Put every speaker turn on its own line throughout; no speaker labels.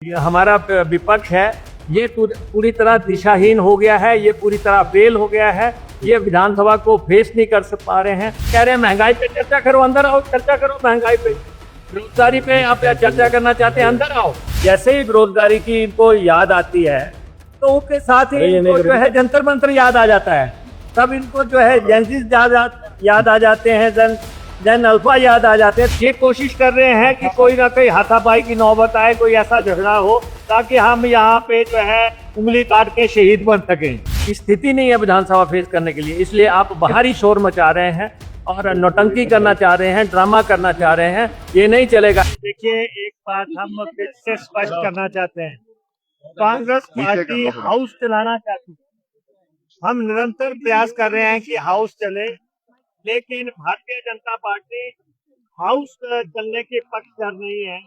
हमारा विपक्ष है ये पूरी तरह दिशाहीन हो गया है, ये पूरी तरह फेल हो गया है। ये विधानसभा को फेस नहीं कर पा रहे हैं। कह रहे हैं महंगाई पे चर्चा करो, अंदर आओ चर्चा करो महंगाई पे, बेरोजगारी पे आप चर्चा करना चाहते हैं, अंदर आओ। जैसे ही बेरोजगारी की इनको याद आती है तो उसके साथ ही इनको जो है जंतर मंत्र याद आ जाता है। तब इनको जो है जेंसिस याद आ जाते हैं, जन अल्फा याद आ जाते हैं। ये कोशिश कर रहे हैं कि कोई ना कोई हाथापाई की नौबत आए, कोई ऐसा झगड़ा हो ताकि हम यहाँ पे जो है उंगली काट के शहीद बन सकें। स्थिति नहीं है विधानसभा फेस करने के लिए, इसलिए आप बाहरी शोर मचा रहे हैं और नौटंकी करना चाह रहे हैं, ड्रामा करना चाह रहे हैं। ये नहीं चलेगा। देखिए, एक बात हम फिर से स्पष्ट करना चाहते हैं, कांग्रेस पार्टी हाउस चलाना चाहती है। हम निरंतर प्रयास कर रहे हैं कि हाउस चले, लेकिन भारतीय जनता पार्टी हाउस चलने के पक्षधर नहीं है।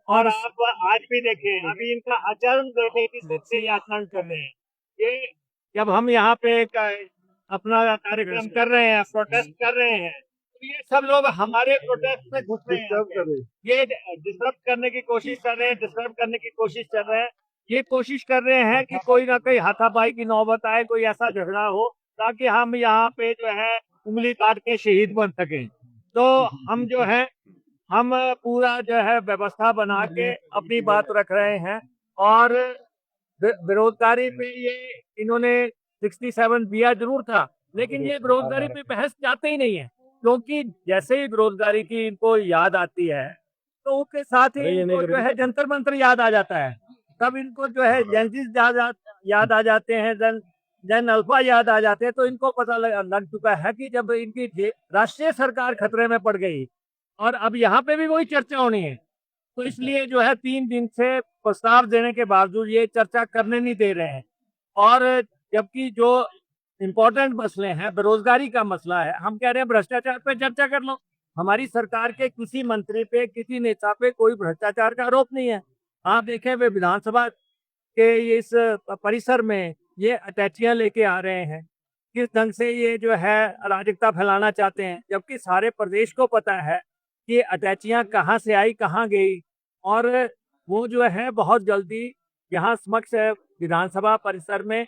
और आप आज भी देखें, अभी इनका आचरण देखें कि कैसे आचरण कर रहे हैं। ये जब हम यहाँ पे अपना कार्यक्रम कर रहे हैं, प्रोटेस्ट कर रहे हैं, तो ये सब लोग हमारे प्रोटेस्ट में घुस रहे हैं, ये डिस्टर्ब करने की कोशिश कर रहे हैं, डिस्टर्ब करने की कोशिश कर रहे हैं। ये कोशिश कर रहे हैं कि कोई ना कोई हाथापाई की नौबत आए, कोई ऐसा झगड़ा हो ताकि हम यहाँ पे जो है उंगली काट के शहीद बन सकें। तो हम जो है हम पूरा जो है व्यवस्था बना के अपनी बात रख रहे हैं। और बेरोजगारी पे ये इन्होंने 67 दिया जरूर था, लेकिन ये बेरोजगारी पे बहस जाते ही नहीं है, क्योंकि जैसे ही बेरोजगारी की इनको याद आती है तो उसके साथ ही इनको जो है जंतर मंत्र याद आ जाता है। तब इनको जो है जेंसिस याद आ जाते हैं, जन अल्फा याद आ जाते हैं। तो इनको पता लग चुका है कि जब इनकी राष्ट्रीय सरकार खतरे में पड़ गई और अब यहाँ पे भी वही चर्चा होनी है, तो इसलिए जो है 3 दिन से प्रस्ताव देने के बावजूद ये चर्चा करने नहीं दे रहे हैं। और जबकि जो इम्पोर्टेंट मसले हैं, बेरोजगारी का मसला है, हम कह रहे हैं भ्रष्टाचार पे चर्चा कर लो। हमारी सरकार के किसी मंत्री पे, किसी नेता पे कोई भ्रष्टाचार का आरोप नहीं है। आप देखें, वे विधानसभा के इस परिसर में ये अटैचियां लेके आ रहे हैं, किस ढंग से ये जो है अराजकता फैलाना चाहते हैं, जबकि सारे प्रदेश को पता है कि अटैचियां कहाँ से आई, कहाँ गई। और वो जो है बहुत जल्दी यहाँ समक्ष विधानसभा परिसर में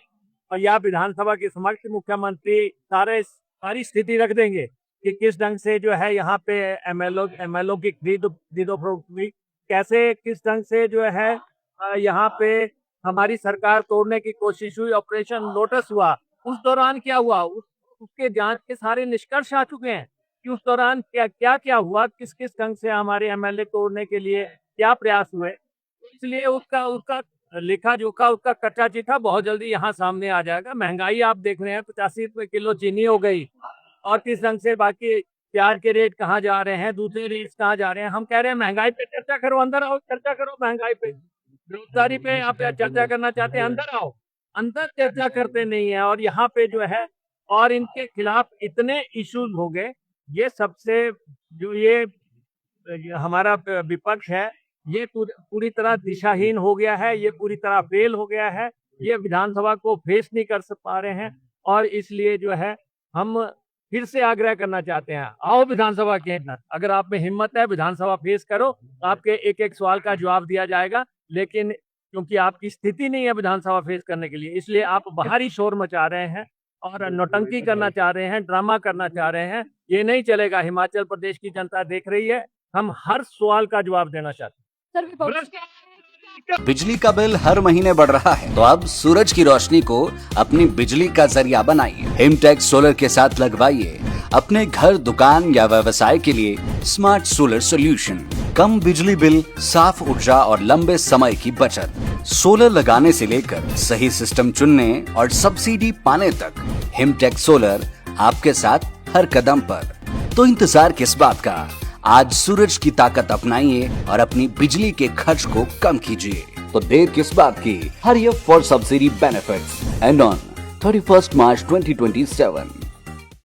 और या विधानसभा के समक्ष मुख्यमंत्री सारी स्थिति रख देंगे कि किस ढंग से जो है यहाँ पे एमएलओ की खरीदो फरोख्त हुई, कैसे किस ढंग से जो है यहाँ पे हमारी सरकार तोड़ने की कोशिश हुई, ऑपरेशन लोटस हुआ। उस दौरान क्या हुआ, उसके जांच के सारे निष्कर्ष आ चुके हैं कि उस दौरान क्या हुआ, किस किस ढंग से हमारे एमएलए तोड़ने के लिए क्या प्रयास हुए। इसलिए उसका लेखा जोखा, उसका कच्चा चिट्ठा बहुत जल्दी यहाँ सामने आ जाएगा। महंगाई आप देख रहे हैं, 85 रुपये किलो चीनी हो गई, और किस ढंग से बाकी प्याज के रेट कहाँ जा रहे हैं, दूसरे रेट कहाँ जा रहे हैं। हम कह रहे हैं महंगाई पे चर्चा करो, अंदर आओ चर्चा करो महंगाई पे, बेरोजगारी पे आप चर्चा करना चाहते हैं, अंदर आओ। अंदर चर्चा करते नहीं है। और यहाँ पे जो है, और इनके खिलाफ इतने इश्यूज हो गए, ये सबसे जो ये हमारा विपक्ष है ये पूरी तरह दिशाहीन हो गया है, ये पूरी तरह फेल हो गया है। ये विधानसभा को फेस नहीं कर पा रहे हैं, और इसलिए जो है हम फिर से आग्रह करना चाहते हैं, आओ विधानसभा के अंदर, अगर आप में हिम्मत है विधानसभा फेस करो, आपके एक एक सवाल का जवाब दिया जाएगा। लेकिन क्योंकि आपकी स्थिति नहीं है विधानसभा फेस करने के लिए, इसलिए आप बाहरी शोर मचा रहे हैं और नौटंकी करना चाह रहे हैं, ड्रामा करना चाह रहे हैं। ये नहीं चलेगा। हिमाचल प्रदेश की जनता देख रही है, हम हर सवाल का जवाब देना चाहते हैं।
बिजली का बिल हर महीने बढ़ रहा है, तो अब सूरज की रोशनी को अपनी बिजली का जरिया बनाइए। हिमटेक्स सोलर के साथ लगवाइए अपने घर, दुकान या व्यवसाय के लिए स्मार्ट सोलर सॉल्यूशन। कम बिजली बिल, साफ ऊर्जा और लंबे समय की बचत। सोलर लगाने से लेकर सही सिस्टम चुनने और सब्सिडी पाने तक, हिमटेक्स सोलर आपके साथ हर कदम पर। तो इंतजार किस बात का, आज सूरज की ताकत अपनाइए और अपनी बिजली के खर्च को कम कीजिए। तो देर किस बात की, hurry up for subsidy benefits and on 31 March 2027।